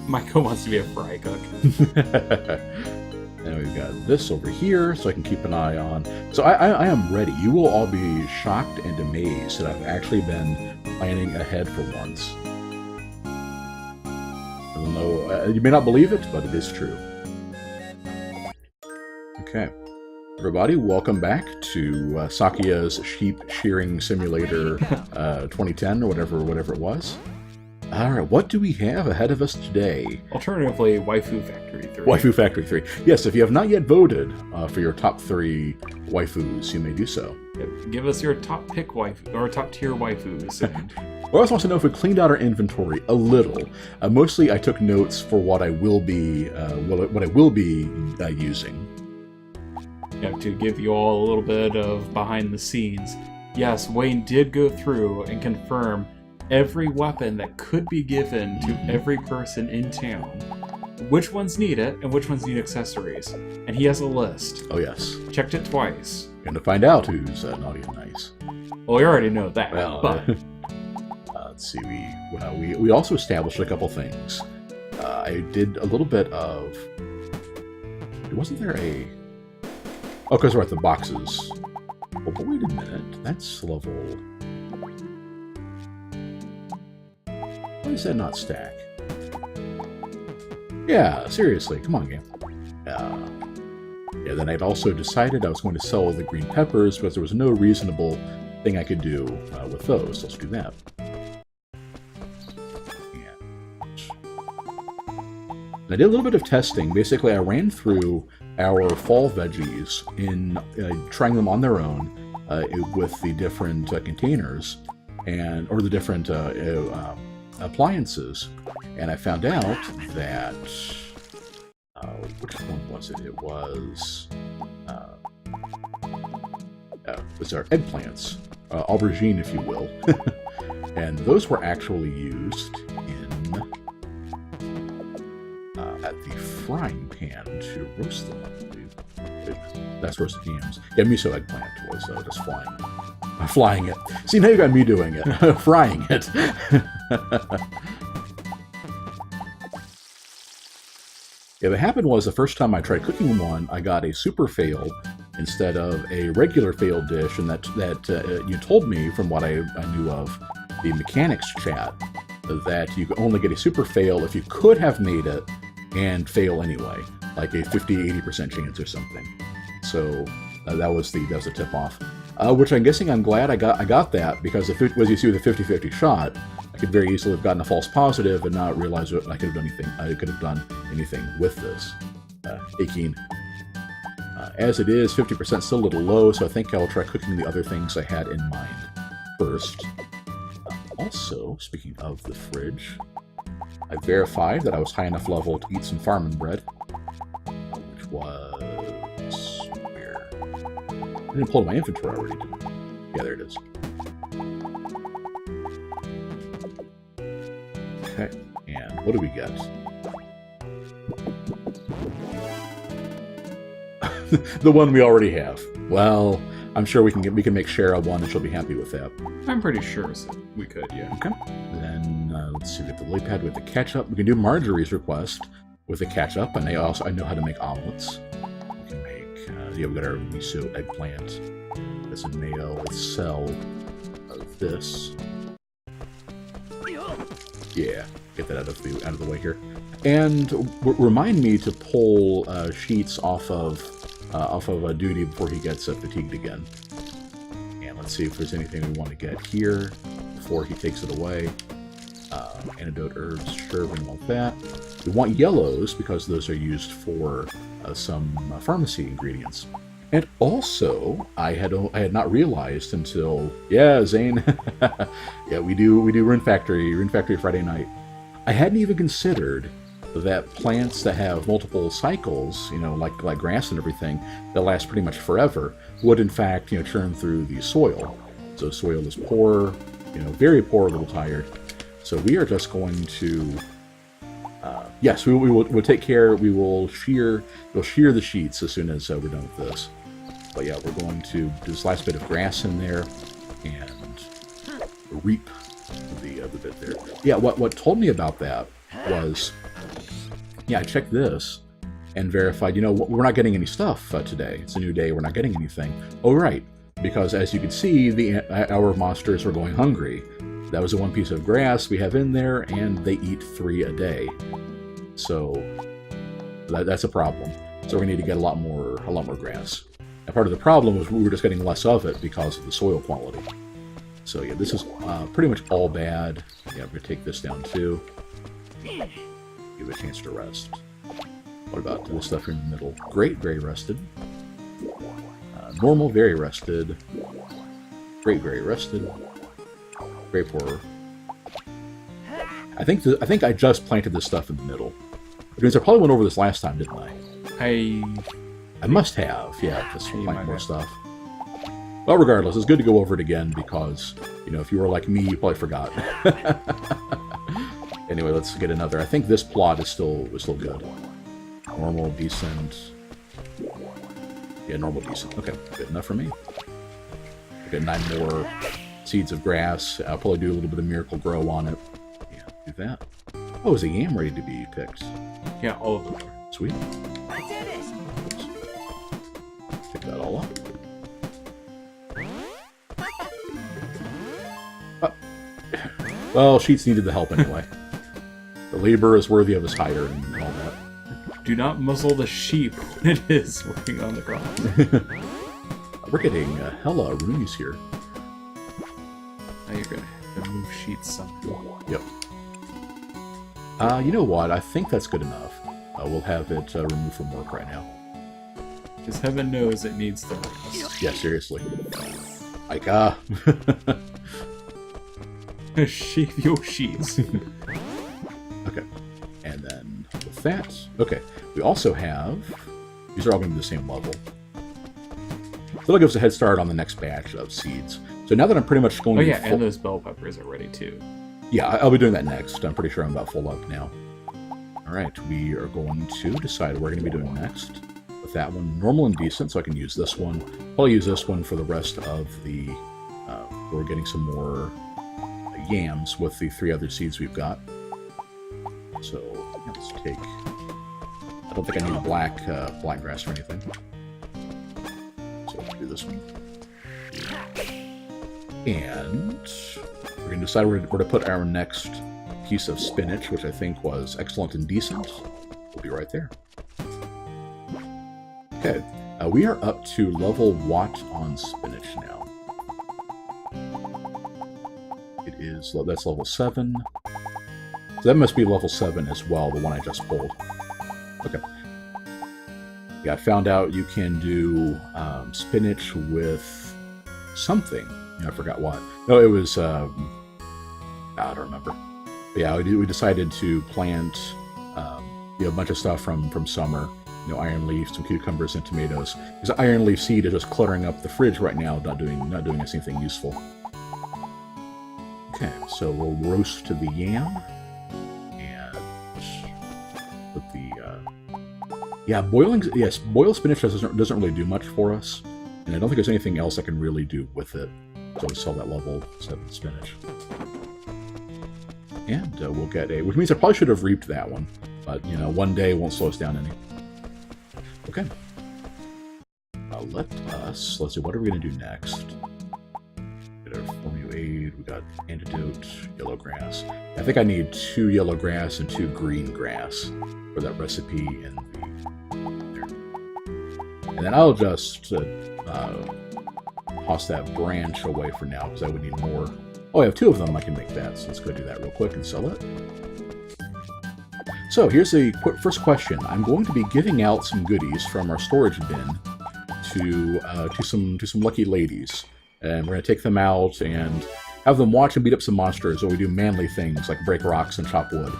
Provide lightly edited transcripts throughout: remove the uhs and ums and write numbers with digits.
Michael wants to be a fry cook. And we've got this over here, so I can keep an eye on. So I am ready. You will all be shocked and amazed that I've actually been planning ahead for once. Even though you may not believe it, but it is true. Okay. Everybody, welcome back to Sakia's Sheep Shearing Simulator 2010, or whatever it was. Alright, what do we have ahead of us today? Alternatively, Waifu Factory 3. Waifu Factory 3. Yes, if you have not yet voted for your top 3 waifus, you may do so. Give us your top pick waifu, or top tier waifus. And... I also want to know if we cleaned out our inventory a little. Mostly, I took notes for what I will be using. To give you all a little bit of behind the scenes. Yes, Wayne did go through and confirm every weapon that could be given to every person in town. Which ones need it, and which ones need accessories. And he has a list. Oh, yes. Checked it twice. Going to find out who's naughty and nice. Well, we already know that, well, but... let's see, we also established a couple things. I did a little bit of... Wasn't there a... Oh, because we're at the boxes. Oh, but wait a minute. That's level... Why does that not stack? Yeah, seriously. Come on, game. Yeah, then I'd also decided I was going to sell the green peppers because there was no reasonable thing I could do with those. Let's do that. And I did a little bit of testing. Basically, I ran through our fall veggies in trying them on their own with the different containers or the different appliances, and I found out that which one was it? It was our eggplants, aubergine, if you will, and those were actually used in at the frying pan to roast them, I believe. That's roasted yams. Yeah, miso eggplant was just flying it. See, now you got me doing it, frying it. Yeah, what happened was the first time I tried cooking one, I got a super fail instead of a regular failed dish, and that you told me from what I knew of the mechanics chat that you could only get a super fail if you could have made it and fail anyway, like a 50-80% chance or something. So that was the tip off. Which I'm guessing I'm glad I got that, because if it was, you see, with a 50-50 shot, I could very easily have gotten a false positive and not realize what I could have done anything with this. Aching. As it is, 50% still a little low, so I think I'll try cooking the other things I had in mind first. Also, speaking of the fridge, I verified that I was high enough level to eat some farming bread, which was where? I didn't pull my inventory already, did I? Yeah, there it is. Okay, and what do we get? The one we already have. Well, I'm sure we can make Shara one, and she'll be happy with that. I'm pretty sure we could, yeah. Okay. Then let's see, we have the lily pad with the ketchup. We can do Marjorie's request with the ketchup, and I know how to make omelets. We can make yeah, we got our miso eggplant. There's a mayo with cell of this. Yeah, get that out of the way here. And remind me to pull Sheets off of duty before he gets fatigued again. And let's see if there's anything we want to get here before he takes it away. Antidote herbs, sure, we want that. We want yellows because those are used for some pharmacy ingredients. And also, I had not realized until, yeah, Zane, yeah, we do Rune Factory Friday night. I hadn't even considered that plants that have multiple cycles, you know, like grass and everything, that last pretty much forever, would in fact, you know, churn through the soil. So soil is poor, you know, very poor, a little tired. So we are just going to, yes, we'll take care. We'll shear the sheets as soon as we're done with this. But yeah, we're going to do this last bit of grass in there and reap the bit there. Yeah, what told me about that was yeah, I checked this and verified, we're not getting any stuff today. It's a new day, we're not getting anything. Oh, right, because as you can see, our monsters were going hungry. That was the one piece of grass we have in there, and they eat 3 a day. So that's a problem. So we need to get a lot more grass. And part of the problem was we were just getting less of it because of the soil quality. So yeah, this is pretty much all bad. Yeah, we're going to take this down too. Give it a chance to rest. What about this stuff in the middle? Great, very rested. Normal, very rested. Great, very rested. Great, poor. I think I just planted this stuff in the middle. Which means I probably went over this last time, didn't I? I must have, yeah, just plant more stuff. Well, regardless, it's good to go over it again because, if you were like me, you probably forgot. Anyway, let's get another. I think this plot is still good. Normal, decent. Yeah, normal, decent. Okay, good enough for me. Get 9 more seeds of grass. I'll probably do a little bit of Miracle Grow on it. Yeah, do that. Oh, is a yam ready to be picked? Yeah, all of them. Sweet. I did it! Pick that all up. Well, Sheets needed the help anyway. The labor is worthy of his hire and all that. Do not muzzle the sheep when it is working on the crops. We're getting hella Rune's here. Now you're gonna move Sheets somehow. Yep. You know what? I think that's good enough. We'll have it removed from work right now. Because heaven knows it needs the rest. Yeah, seriously. Like, Shave your sheets. Okay. And then with that, okay. We also have, these are all going to be the same level. So that'll give us a head start on the next batch of seeds. So now that I'm pretty much going Oh to yeah, and those bell peppers are ready too. Yeah, I'll be doing that next. I'm pretty sure I'm about full up now. Alright, we are going to decide what we're going to be doing next. With that one, normal and decent, so I can use this one. I'll use this one for the rest of the... we're getting some more yams with the 3 other seeds we've got. So, let's take... I don't think I need black grass for anything. So, we'll do this one. And we're going to decide where to put our next piece of spinach, which I think was excellent and decent. We'll be right there. Okay, we are up to level what on spinach now? It is, that's level 7. So that must be level 7 as well, the one I just pulled. Okay. Yeah, I found out you can do spinach with something. I forgot what. No, it was, I don't remember. But yeah, we decided to plant a bunch of stuff from summer. Iron leaf, some cucumbers, and tomatoes. Because iron leaf seed is just cluttering up the fridge right now, not doing us anything useful. Okay, so we'll roast the yam. And put the... boiled spinach doesn't really do much for us. And I don't think there's anything else I can really do with it. So we'll sell that level 7 spinach. And we'll get a... Which means I probably should have reaped that one. But, one day won't slow us down any. Okay. Let's see, what are we going to do next? Get our formula aid, we got antidote, yellow grass. I think I need 2 yellow grass and 2 green grass for that recipe in there. And then I'll just toss that branch away for now, because I would need more. Oh, I have 2 of them, I can make that, so let's go do that real quick and sell it. So here's the first question. I'm going to be giving out some goodies from our storage bin to some lucky ladies, and we're going to take them out and have them watch and beat up some monsters, or we do manly things like break rocks and chop wood.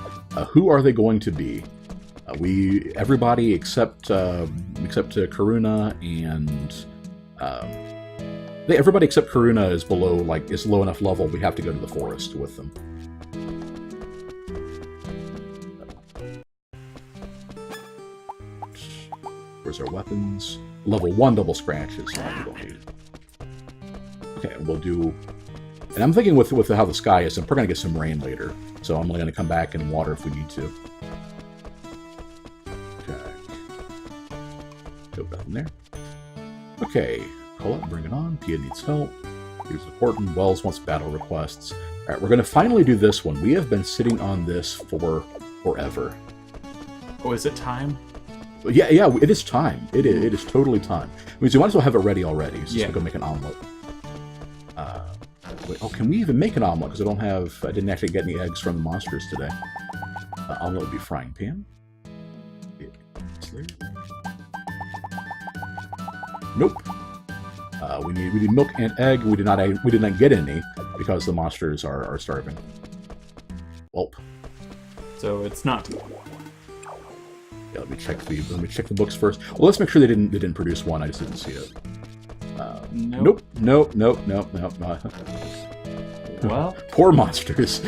Who are they going to be? Everybody except Karuna and everybody except Karuna is is low enough level. We have to go to the forest with them. Where's our weapons? Level 1 double scratches. So we don't need. Okay, and we'll do... And I'm thinking with how the sky is, we're going to get some rain later. So I'm only going to come back and water if we need to. down there. Okay, call it, bring it on. Pia needs help. Here's important. Wells wants battle requests. All right, we're going to finally do this one. We have been sitting on this for forever. Oh, is it time? Yeah, it is time. It is totally time. I mean, so you might as well have it ready already. So yeah. Go make an omelet. Wait, oh, can we even make an omelet? Because I didn't actually get any eggs from the monsters today. Omelet would be frying pan. Nope. We need milk and egg. We did not get any because the monsters are starving. Welp. So it's not. Yeah, let me check the books first. Well, let's make sure they didn't produce one. I just didn't see it. Nope. Well, poor monsters.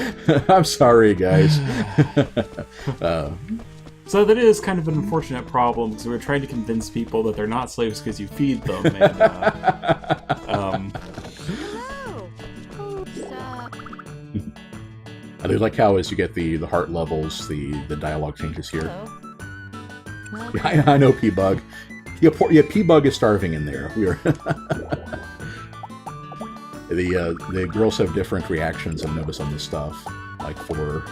I'm sorry, guys. So that is kind of an unfortunate problem because we're trying to convince people that they're not slaves because you feed them. And, I do like how as you get the heart levels, the dialogue changes here. Yeah, I know P-Bug. Yeah, P-Bug is starving in there. We are. The girls have different reactions. I've noticed on this stuff. Like for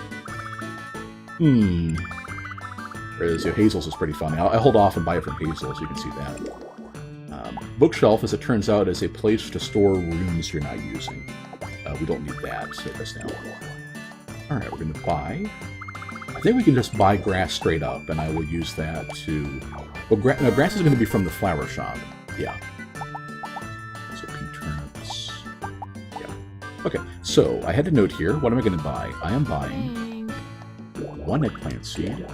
whereas Hazel's is pretty funny. I'll hold off and buy it from Hazel so you can see that. Bookshelf, as it turns out, is a place to store runes you're not using. We don't need that just now. Alright, we're going to buy. I think we can just buy grass straight up, and I will use that to... Well, grass is going to be from the flower shop. Yeah. So pink turnips. Yeah. Okay, so I had a note here. What am I going to buy? I am buying 1 eggplant seed.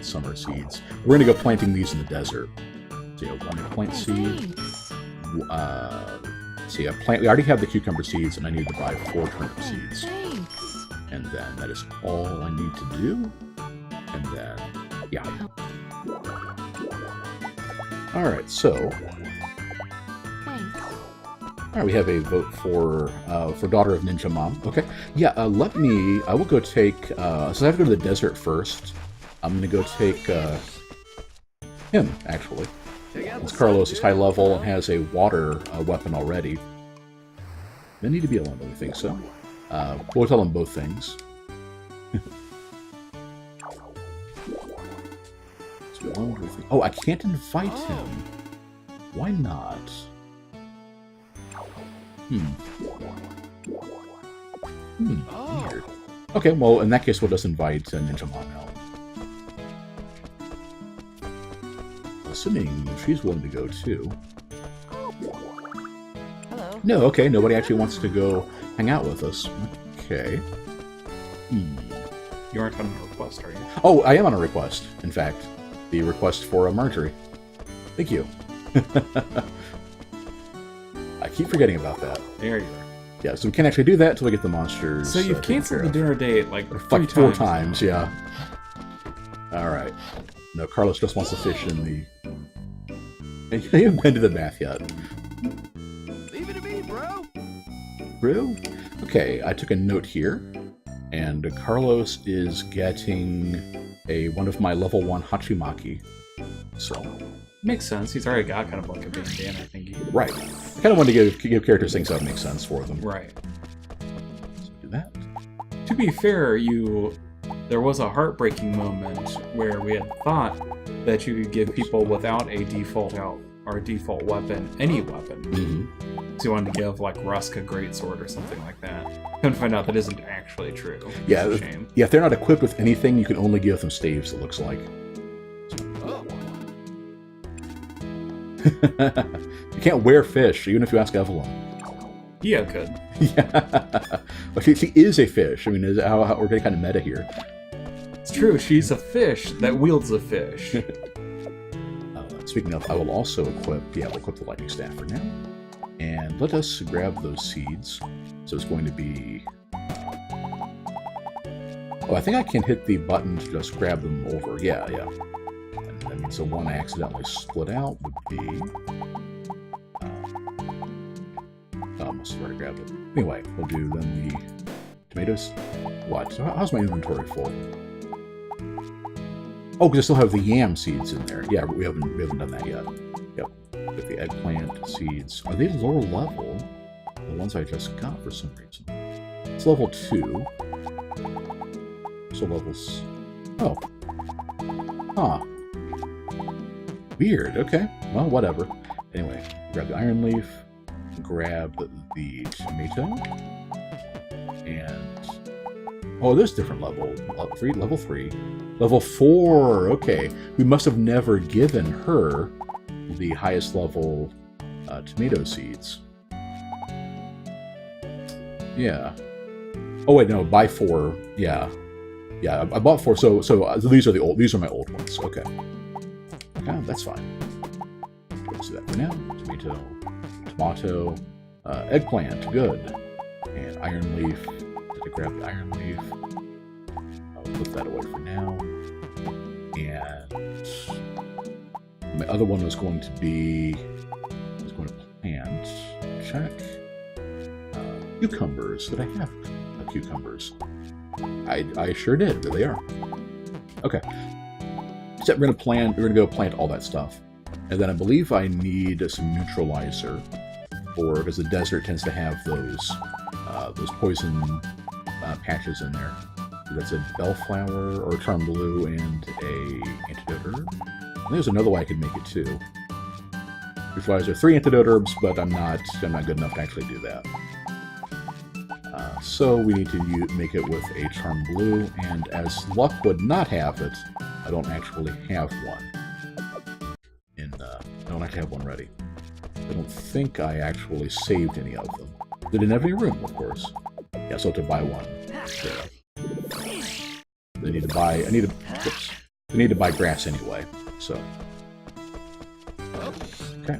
Summer seeds. We're going to go planting these in the desert. So yeah, 1 eggplant seed. We already have the cucumber seeds, and I need to buy 4 turnip seeds. And then that is all I need to do. And then, yeah. Alright, so... Alright, we have a vote for Daughter of Ninja Mom. Okay. Yeah, I will go take... so I have to go to the desert first. I'm going to go take him, actually. Since Carlos is high level and has a water weapon already. They need to be alone, don't we think so? We'll tell them both things. Oh, I can't invite him. Why not? Weird. Okay, well, in that case, we'll just invite Ninja Mom out. Assuming she's willing to go, too. Hello. No, okay, nobody actually wants to go hang out with us. Okay. You aren't on a request, are you? Oh, I am on a request, in fact. The request for a Marjorie. Thank you. I keep forgetting about that. There you are. Yeah, so we can't actually do that until we get the monsters. So you've canceled the dinner date like 4 times, yeah. Alright. No, Carlos just wants to fish in the... You haven't been to the bath yet. Leave it to me, bro. Bro? Okay, I took a note here. And Carlos is getting one of my level 1 Hachimaki. So... Makes sense. He's already got kind of like a bandana thingy. Right. I kind of wanted to give characters things that make sense for them. Right. So do that. To be fair, there was a heartbreaking moment where we had thought that you could give people without a default weapon any weapon. Mm-hmm. So you wanted to give like Rusk a greatsword or something like that. Come to find out that isn't actually true. Yeah, it's a shame. Yeah, if they're not equipped with anything, you can only give them staves, it looks like. You can't wear fish, even if you ask Evelyn. Yeah, good. Yeah. Well, she is a fish. I mean, we're getting kind of meta here. It's true, she's a fish that wields a fish. Speaking of, I will also equip the lightning staff for now. And let us grab those seeds. So it's going to be... Oh, I think I can hit the button to just grab them over. Yeah. And that means the one I accidentally split out would be... I must have already grabbed it. Anyway, we'll do then the tomatoes. What? How's my inventory full? Oh, because I still have the yam seeds in there. Yeah, we haven't done that yet. Yep. With the eggplant seeds. Are they lower level? The ones I just got for some reason. It's level 2. So levels. Oh. Huh. Weird. Okay. Well, whatever. Anyway, grab the iron leaf, grab the tomato, and oh, there's different level. Level 3. Level 4. Okay. We must have never given her the highest level tomato seeds. Yeah. Oh wait, no, buy 4. Yeah. Yeah, I bought 4. So these are my old ones. Okay. Yeah, that's fine. Let's do that for now. Tomato, eggplant, good. And iron leaf. Did I grab the iron leaf? I'll put that away for now. And my other one was going to plant. Check. Cucumbers. Did I have cucumbers? I sure did. There they are. Okay. So we're gonna go plant all that stuff. And then I believe I need some neutralizer because the desert tends to have those poison patches in there. So that's a bellflower or a charm blue and a antidote herb. And there's another way I could make it too. Neutralizer 3 antidote herbs, but I'm not good enough to actually do that. So we need to make it with a charm blue, and as luck would not have it, I don't actually have one. I don't actually have one ready. I don't think I actually saved any of them. They didn't have any room, of course. Yeah, so to buy one. Yeah. I need to buy grass anyway, so. Okay.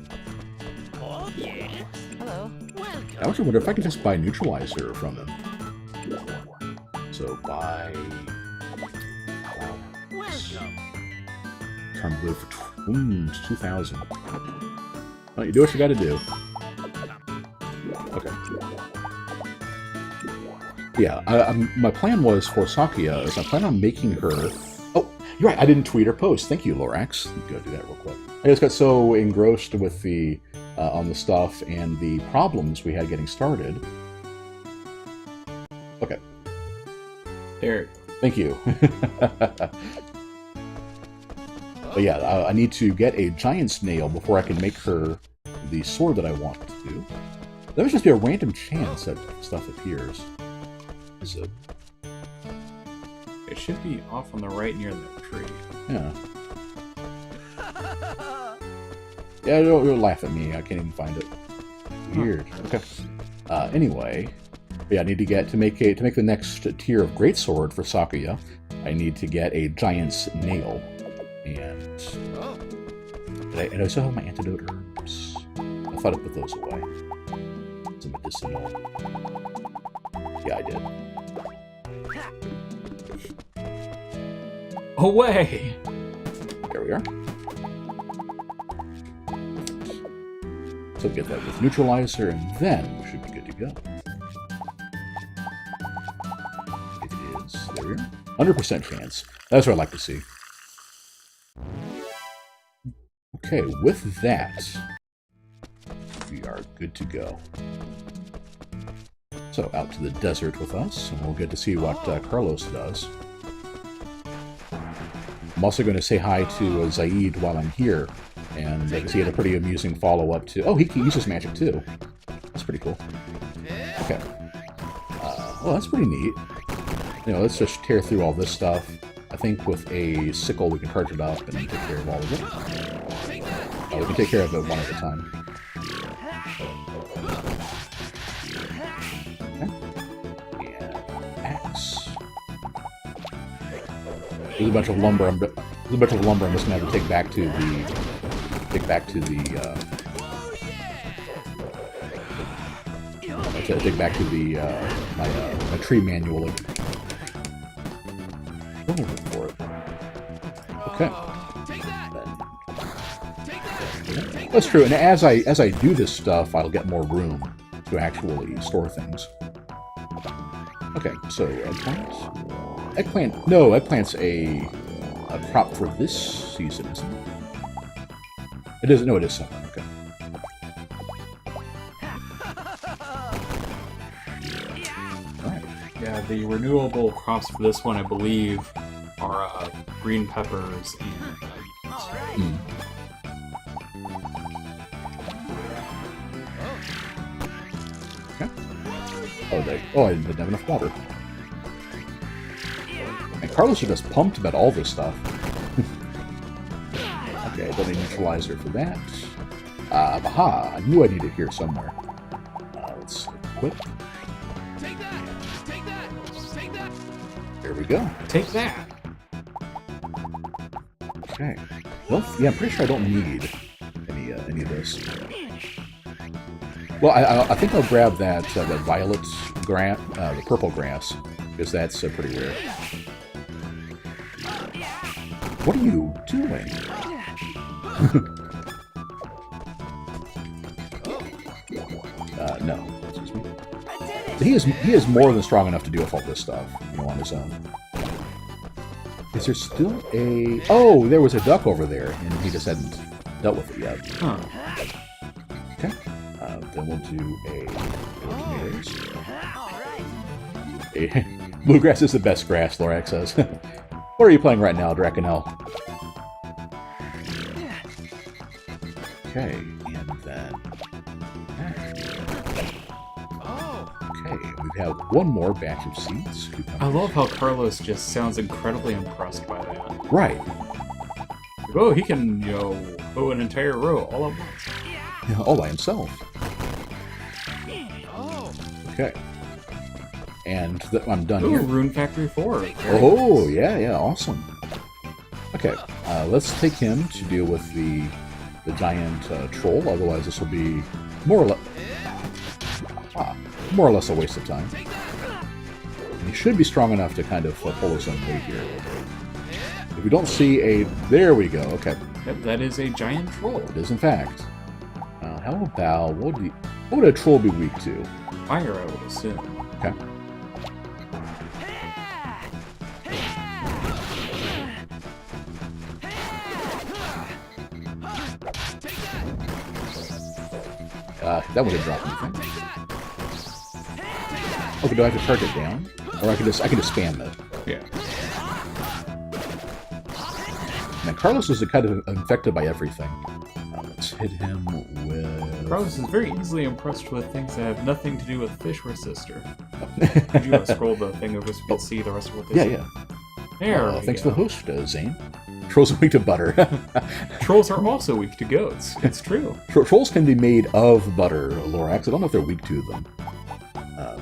Hello. Welcome. I also wonder if I can just buy neutralizer from him. So buy Welcome. charm blue for 2,000. Well, you do what you got to do. Okay. Yeah, my plan was for Sakia is I plan on making her. Oh, you're right. I didn't tweet or post. Thank you, Lorax. Go do that real quick. I just got so engrossed with the on the stuff and the problems we had getting started. Okay. There. Thank you. But yeah, I need to get a giant snail before I can make her the sword that I want to do. That would just be a random chance that stuff appears. Is it? It should be off on the right near that tree. Yeah. Yeah, don't laugh at me. I can't even find it. Weird. Okay. Anyway, yeah, I need to make the next tier of greatsword for Sakuya. I need to get a giant's nail, and I still have my antidote herbs. I thought I put those away. It's a medicinal. Yeah, I did. Away! There we are. So get that with neutralizer, and then we should be good to go. It is there. 100% chance. That's what I like to see. Okay, with that, we are good to go. So out to the desert with us, and we'll get to see what Carlos does. I'm also going to say hi to Zaid while I'm here, and because he had a pretty amusing follow-up to... Oh, he uses magic too. That's pretty cool. Okay. Well, that's pretty neat. You know, let's just tear through all this stuff. I think with a sickle we can charge it up and take care of all of it. We can take care of it one at a time. Okay. And axe. There's a bunch of lumber. I'm just gonna have to take back to my tree manually. For it. Okay. That's true, and as I do this stuff, I'll get more room to actually store things. Okay, so eggplant. No, eggplant's a a crop for this season, isn't it? It is. No, it is summer. Okay. All right. Yeah, the renewable crops for this one, I believe, are green peppers and beans. Okay. Oh, I didn't have enough water. And Carlos is just pumped about all this stuff. Okay, don't need neutralizer for that. Aha! I knew I needed it here somewhere. Let's equip. Take that! Take that! Take that! There we go. Take that! Okay. Well, yeah, I'm pretty sure I don't need any of this. Well, I think I'll grab that violet grass, the purple grass, because that's pretty rare. What are you doing? No. Excuse me. He is more than strong enough to deal with all this stuff, on his own. Is there still a... Oh, there was a duck over there, and he just hadn't dealt with it yet. Huh. Okay. Then we'll do a bluegrass is the best grass, Lorax says. What are you playing right now, Drakenel? Okay, and then... Okay, we have one more batch of seeds. I love how Carlos just sounds incredibly impressed by that. Right. Oh, he can, go an entire row all at once. Yeah, all by himself. Okay. And I'm done Ooh, here. Rune Factory 4. Very Oh, nice. yeah, awesome. Okay, let's take him to deal with the giant troll. Otherwise, this will be more or less a waste of time. And he should be strong enough to kind of pull his own weight here. If we don't see a... There we go, okay. Yep, that is a giant troll. It is, in fact. How about... What would a troll be weak to? Fire, I would assume. Okay. That would have dropped anything. Okay, do I have to target down? Or I can just spam it. Yeah. Now, Carlos is kind of infected by everything. Let's hit him with... Carlos is very easily impressed with things that have nothing to do with fish resistor. Could you scroll the thing over so you can see the rest of what they say? Yeah. There we Thanks go. for the host, Zane. Trolls are weak to butter. Trolls are also weak to goats. It's true. Trolls can be made of butter, Lorax. I don't know if they're weak to them.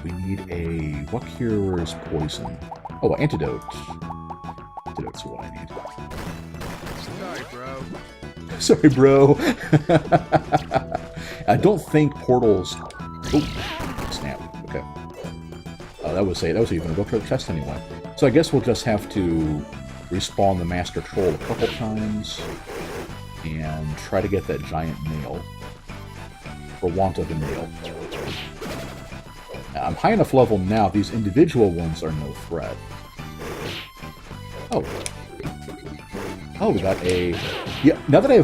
We need a... What cures poison? Oh, antidote. Antidote's what I need. Sorry, bro. Sorry, bro. I don't think portals... Oh, snap. Okay. That was even go for the test anyway. So I guess we'll just have to respawn the Master Troll a couple times and try to get that giant nail for want of a nail. Now, I'm high enough level now, these individual ones are no threat. Oh, we got a... Yeah, now that I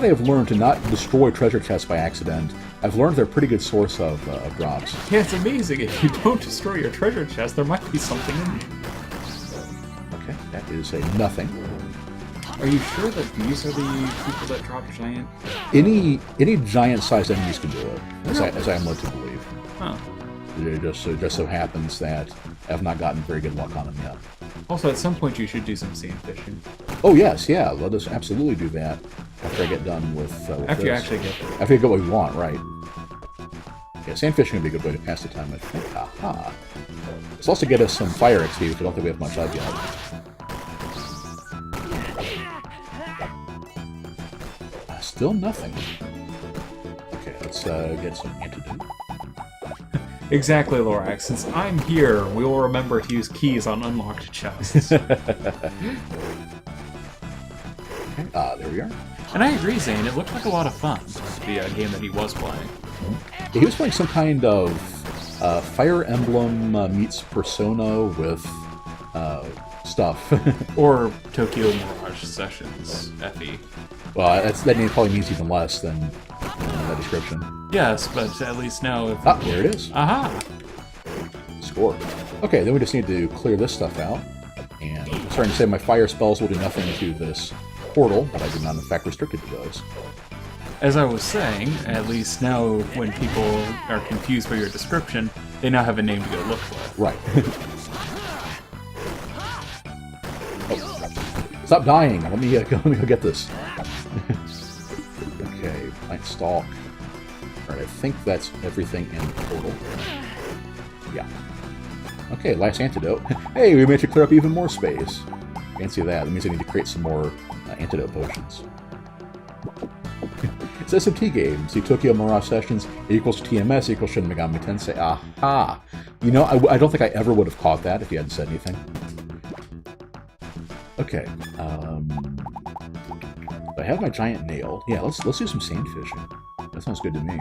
have learned to not destroy treasure chests by accident, I've learned they're a pretty good source of drops. Yeah, it's amazing. If you don't destroy your treasure chest, there might be something in it. Okay, that is a nothing. Are you sure that these are the people that drop giant? Any giant-sized enemies can do it, as I am led to believe. Huh. It just so happens that I have not gotten very good luck on them yet. Also, at some point, you should do some sand fishing. Oh yes, yeah, let us absolutely do that after I get done with After you this. actually get there. After you get what we want, right? Yeah, sand fishing would be a good way to pass the time, I think. Aha. Let's also get us some fire XP, which I don't think we have much of yet. Still nothing. Okay, let's get some antidote. Exactly, Lorax. Since I'm here, we will remember to use keys on unlocked chests. There we are. And I agree, Zane. It looked like a lot of fun to be a game that he was playing. Yeah, he was playing some kind of Fire Emblem meets Persona with stuff. Or Tokyo Mirage Mirage Sessions, FE. Well, that name probably means even less than that description. Yes, but at least now if... Ah, there it is. Aha! Score. Okay, then we just need to clear this stuff out. And I'm starting to say my fire spells will do nothing to this portal, but I did not in fact restrict it to those. As I was saying, at least now when people are confused by your description, they now have a name to go look for. Right. Oh. Stop dying! Let me go get this. Okay, plant stalk. Alright, I think that's everything in the portal. Yeah. Okay, last antidote. Hey, we managed to clear up even more space. Fancy that. That means I need to create some more antidote potions. It's SMT game. See, Tokyo Mirage Sessions equals TMS equals Shin Megami Tensei. Aha! You know, I don't think I ever would have caught that if you hadn't said anything. Okay. I have my giant nail. Yeah, let's do some sand fishing. That sounds good to me.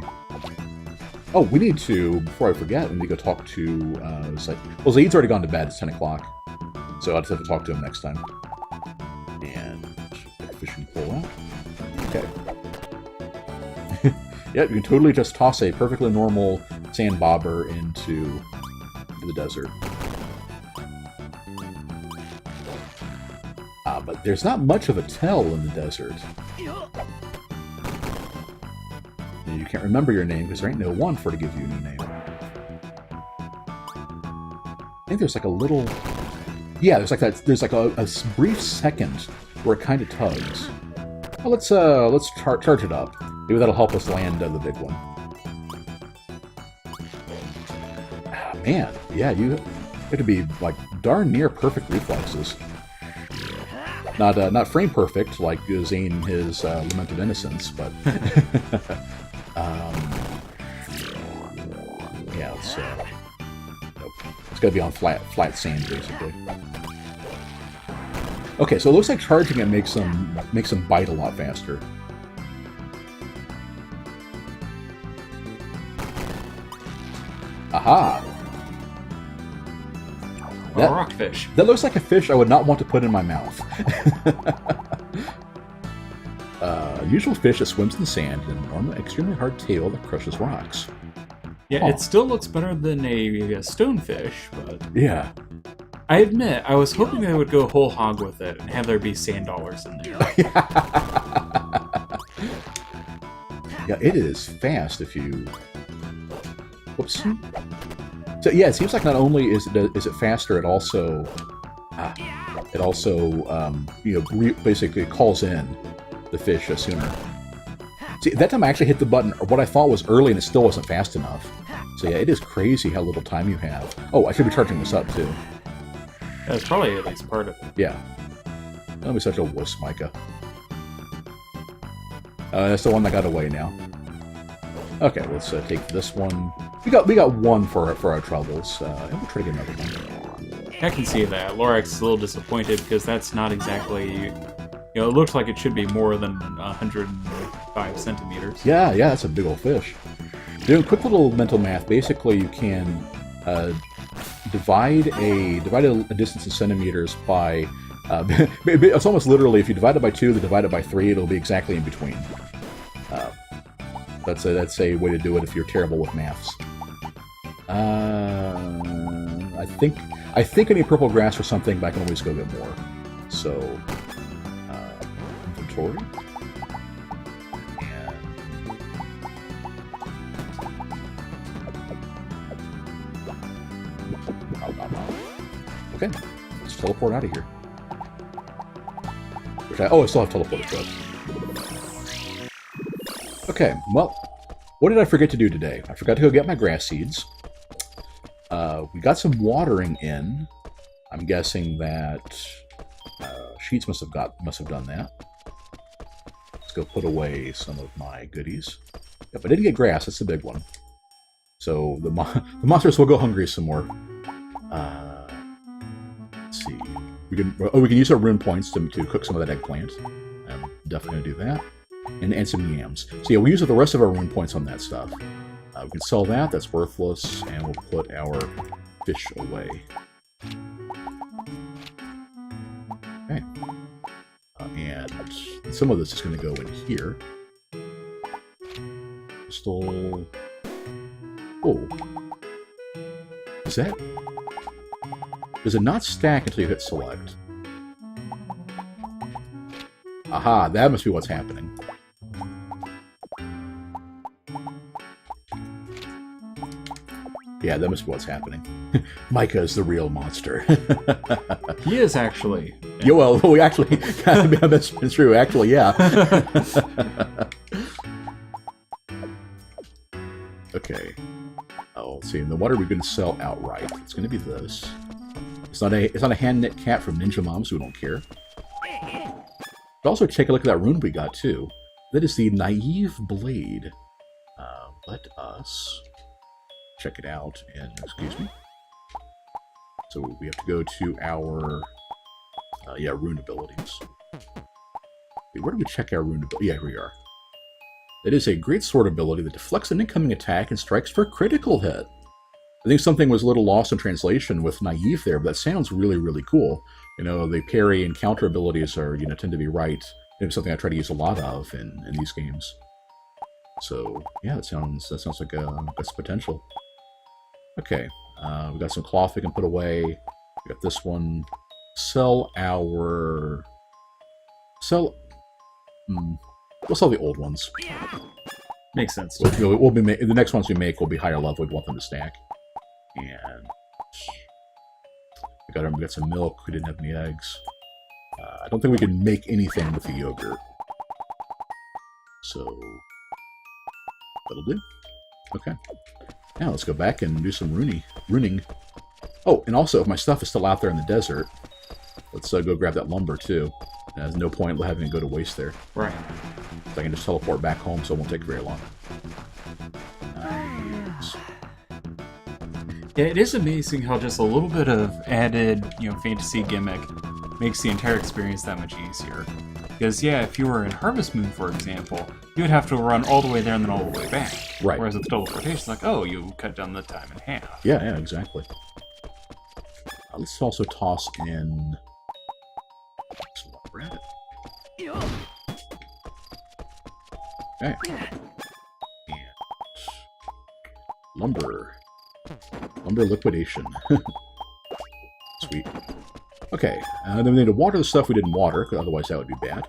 Oh, we need to, before I forget, we need to go talk to, well, Zaid's already gone to bed. It's 10 o'clock. So I'll just have to talk to him next time. And fishing pole out. Okay. Yep, you can totally just toss a perfectly normal sand bobber into the desert. But there's not much of a tell in the desert. And you can't remember your name because there ain't no one for to give you a new name. I think there's like a little... Yeah, there's like that. There's like a brief second where it kind of tugs. Well, let's charge it up. Maybe that'll help us land the big one. Ah, man, yeah, you have to be like darn near perfect reflexes. Not frame perfect like Zane his Lament of Innocence, but yeah, it's got to be on flat sand basically. Okay, so it looks like charging it makes them bite a lot faster. Aha! A rockfish. That looks like a fish I would not want to put in my mouth. Usual fish that swims in the sand and an normally extremely hard tail that crushes rocks. Yeah, It still looks better than a stonefish, but... Yeah. I admit, I was hoping they would go whole hog with it and have there be sand dollars in there. Yeah, it is fast if you... Whoops. So yeah, it seems like not only is it faster, it also basically calls in the fish sooner. See, that time I actually hit the button, or what I thought was early, and it still wasn't fast enough. So yeah, it is crazy how little time you have. Oh, I should be charging this up too. That's probably at least part of it. Yeah. Don't be such a wuss, Micah. That's the one that got away now. Okay, let's take this one. We got one for our troubles, and we'll try to get another one. I can see that. Lorax is a little disappointed because that's not exactly... it looks like it should be more than 105 centimeters. Yeah, that's a big old fish. Doing quick little mental math, basically you can divide a distance in centimeters by... it's almost literally, if you divide it by 2, then divide it by 3, it'll be exactly in between. That's a way to do it if you're terrible with maths. I think I need purple grass or something, but I can always go get more. So, inventory. Okay, let's teleport out of here. I still have teleport equipped. Okay, well, what did I forget to do today? I forgot to go get my grass seeds. We got some watering in. I'm guessing that Sheets must have done that. Let's go put away some of my goodies. Yep, I didn't get grass. That's the big one. So the monsters will go hungry some more. Let's see. We can use our rune points to cook some of that eggplant. I'm definitely gonna do that. And some yams. So yeah, we'll use the rest of our rune points on that stuff. We can sell that, that's worthless, and we'll put our fish away. Okay. out. Some of this is going to go in here. Crystal. Oh. Is that... Does it not stack until you hit select? Aha, that must be what's happening. Yeah, that must be what's happening. Micah is the real monster. He is, actually. Yeah, well, we actually... That's true, actually, yeah. Okay. Oh, let's see. And the water we're going to sell outright. It's going to be this. It's not a hand-knit cat from Ninja Mom, so we don't care. But also take a look at that rune we got, too. That is the Naive Blade. Let us check it out, and excuse me. So we have to go to our, rune abilities. Wait, where do we check our rune ability? Yeah, here we are. It is a great sword ability that deflects an incoming attack and strikes for a critical hit. I think something was a little lost in translation with Naive there, but that sounds really, really cool. You know, the parry and counter abilities are, tend to be right. It's something I try to use a lot of in these games. So, yeah, that sounds like that's potential. Okay, we got some cloth we can put away. We got this one. We'll sell the old ones. Makes sense. We'll be the next ones we make will be higher level. We want them to stack. And we got some milk. We didn't have any eggs. I don't think we can make anything with the yogurt. So that'll do. Okay. Now let's go back and do some runing. Oh, and also, if my stuff is still out there in the desert, let's go grab that lumber, too. There's no point having it go to waste there. Right. So I can just teleport back home, so it won't take very long. Nice. Yeah, it is amazing how just a little bit of added, fantasy gimmick makes the entire experience that much easier. Because, yeah, if you were in Harvest Moon, for example, you would have to run all the way there and then all the way back. Right. Whereas with teleportation, it's like, oh, you cut down the time in half. Yeah, exactly. Let's also toss in some lumber at it. Okay. And lumber liquidation. Sweet. Okay, then we need to water the stuff we didn't water, because otherwise that would be bad.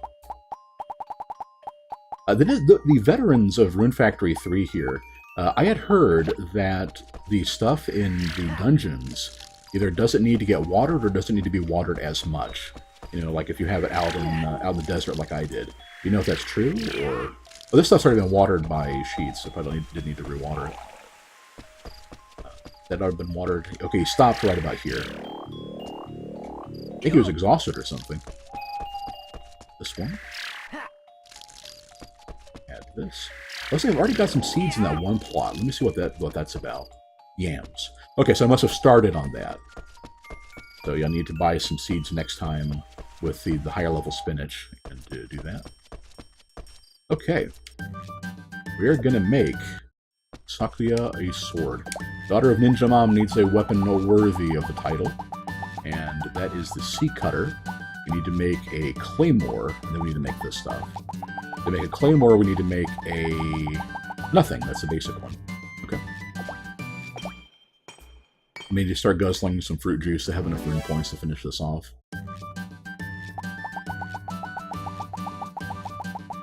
The veterans of Rune Factory 3 here, I had heard that the stuff in the dungeons either doesn't need to get watered or doesn't need to be watered as much. Like if you have it out in the desert like I did. Do you know if that's true, or... Oh, this stuff's already been watered by Sheets, so I probably didn't need to rewater it. That already been watered. Okay, he stopped right about here. I think he was exhausted or something. This one. Add this. Looks like I've already got some seeds in that one plot. Let me see what that's about. Yams. Okay, so I must have started on that. So you'll need to buy some seeds next time with the higher level spinach and do that. Okay. We are gonna make Sakuya a sword. Daughter of Ninja Mom needs a weapon worthy of the title. And that is the Sea Cutter. We need to make a claymore, and then we need to make this stuff. To make a claymore, we need to make a... nothing. That's the basic one. Okay. We need to start guzzling some fruit juice to have enough rune points to finish this off.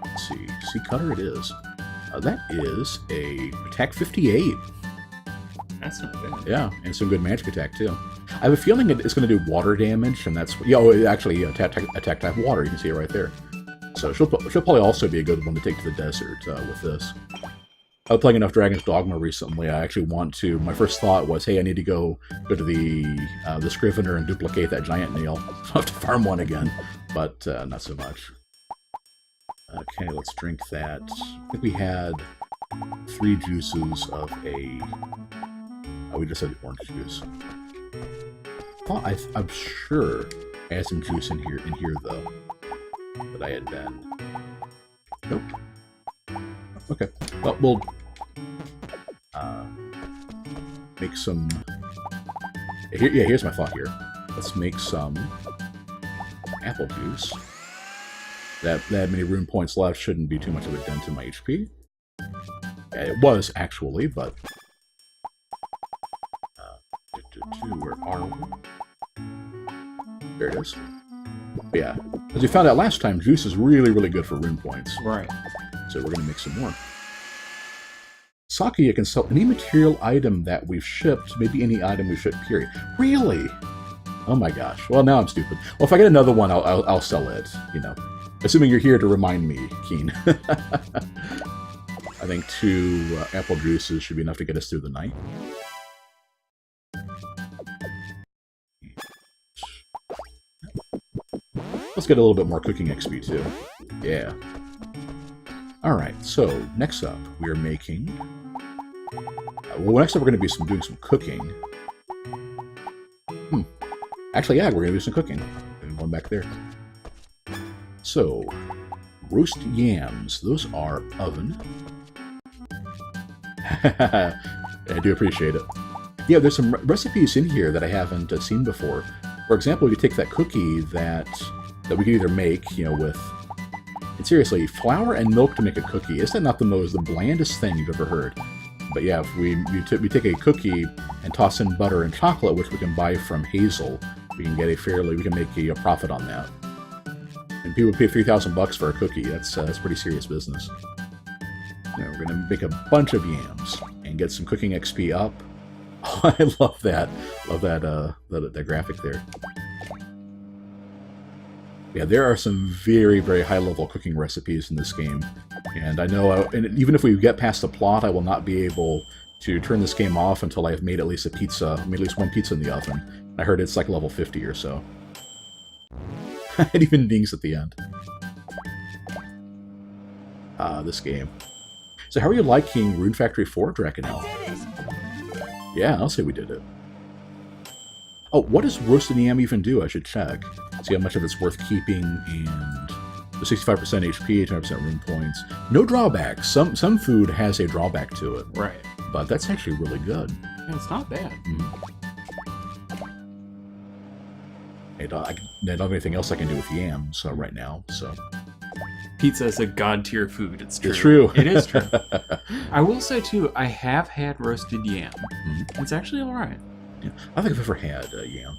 Let's see. Sea Cutter it is. That is a attack 58. That's not bad. Yeah, and some good magic attack, too. I have a feeling it's going to do water damage, and that's... Yeah, oh, actually, attack type water. You can see it right there. So she'll probably also be a good one to take to the desert with this. I was playing enough Dragon's Dogma recently. I actually want to... My first thought was, hey, I need to go to the Scrivener and duplicate that giant nail. I'll have to farm one again, but not so much. Okay, let's drink that. I think we had 3 juices of a... Oh, we just had the orange juice. I'm sure I had some juice in here though. That I had been. Nope. Okay. Well, we'll make some... Here's my thought here. Let's make some apple juice. that many rune points left shouldn't be too much of a dent in my HP. It was, actually, but... where are we? There it is. But yeah, as we found out last time, juice is really, really good for rune points. Right. So we're going to make some more. Sakuya can sell any material item that we've shipped, maybe any item we've shipped, period. Really? Oh my gosh. Well, now I'm stupid. Well, if I get another one, I'll sell it, you know. Assuming you're here to remind me, Keen. I think 2 apple juices should be enough to get us through the night. Let's get a little bit more cooking XP, too. Yeah. Alright, so, next up, we are making... well, next up we're going to be doing some cooking. Actually, yeah, we're going to do some cooking. One back there. So, roast yams. Those are oven. I do appreciate it. Yeah, there's some recipes in here that I haven't seen before. For example, you take that cookie that we could either make, you know, with... And seriously, flour and milk to make a cookie. Is that not the blandest thing you've ever heard? But yeah, if we take a cookie and toss in butter and chocolate, which we can buy from Hazel, we can make a profit on that. And people pay $3,000 for a cookie. That's pretty serious business. Now we're gonna make a bunch of yams and get some cooking XP up. Oh, I love that. Love that graphic there. Yeah, there are some very, very high-level cooking recipes in this game. And I know, and even if we get past the plot, I will not be able to turn this game off until I've made at least at least one pizza in the oven. I heard it's like level 50 or so. It even dings at the end. This game. So how are you liking Rune Factory 4, Drakenel? Yeah, I'll say we did it. Oh, what does roasted yam even do? I should check. See how much of it's worth keeping, and the 65% HP, 20% rune points. No drawbacks. Some food has a drawback to it. Right. But that's actually really good. Yeah, it's not bad. I don't have anything else I can do with yams right now, so... Pizza is a god-tier food, it's true. It's true. It is true. I will say, too, I have had roasted yam. It's actually alright. Yeah. I don't think I've ever had yam.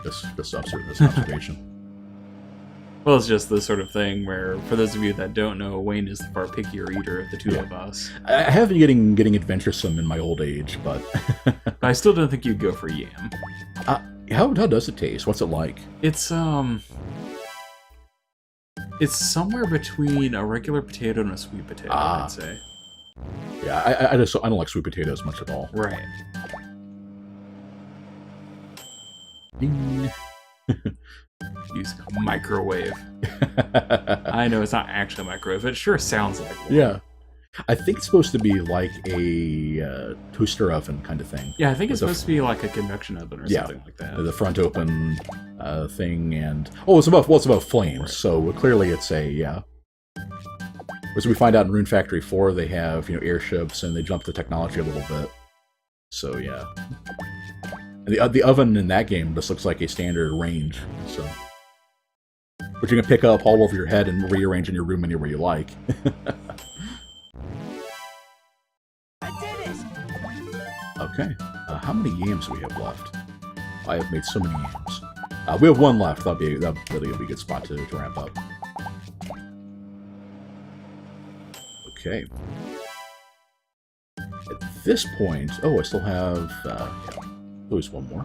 This observation. Well, it's just the sort of thing where, for those of you that don't know, Wayne is the far pickier eater of the two of us. I have been getting adventuresome in my old age, but... I still don't think you'd go for yam. How does it taste? What's it like? It's somewhere between a regular potato and a sweet potato, I'd say. Yeah, I don't like sweet potatoes much at all. Right. Ding. Use a microwave. I know it's not actually a microwave, but it sure sounds like one. Yeah. I think it's supposed to be like a toaster oven kind of thing. Yeah, I think it's supposed to be like a conduction oven or something like that. The front open thing, and it's above flames. Right. So clearly it's a As we find out in Rune Factory 4, they have airships and they jump the technology a little bit. So yeah, and the oven in that game just looks like a standard range. So, which you can pick up all over your head and rearrange in your room anywhere you like. Okay, how many yams do we have left? I have made so many yams. We have one left. That'll be a good spot to wrap up. Okay. At this point, I still have there's one more.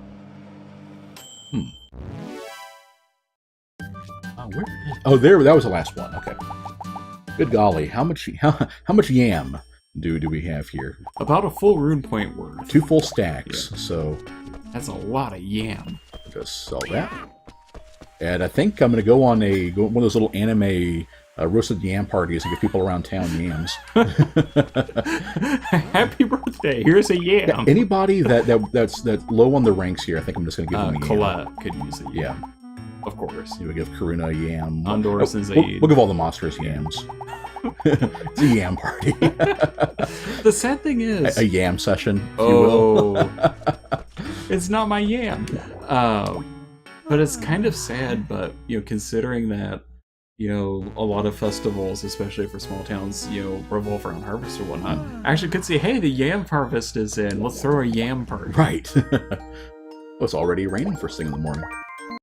Where? That was the last one. Okay. Good golly, how much yam do we have here? About a full rune point worth. 2 full stacks, so... That's a lot of yam. Just sell that. And I think I'm going to go on one of those little anime roasted yam parties and give people around town yams. Happy birthday, here's a yam. Yeah, anybody that's low on the ranks here, I think I'm just going to give them a yam. Colette could use a yam. Yeah. Of course. You would give Karuna a yam. Honduras and Zaid. We'll give all the monsters yams. It's a yam party. The sad thing is... A yam session, if you will. It's not my yam. But But it's kind of sad, but, considering that, a lot of festivals, especially for small towns, revolve around harvest or whatnot. I actually could see, hey, the yam harvest is in. Let's throw a yam party. Right. Well, it's already raining first thing in the morning.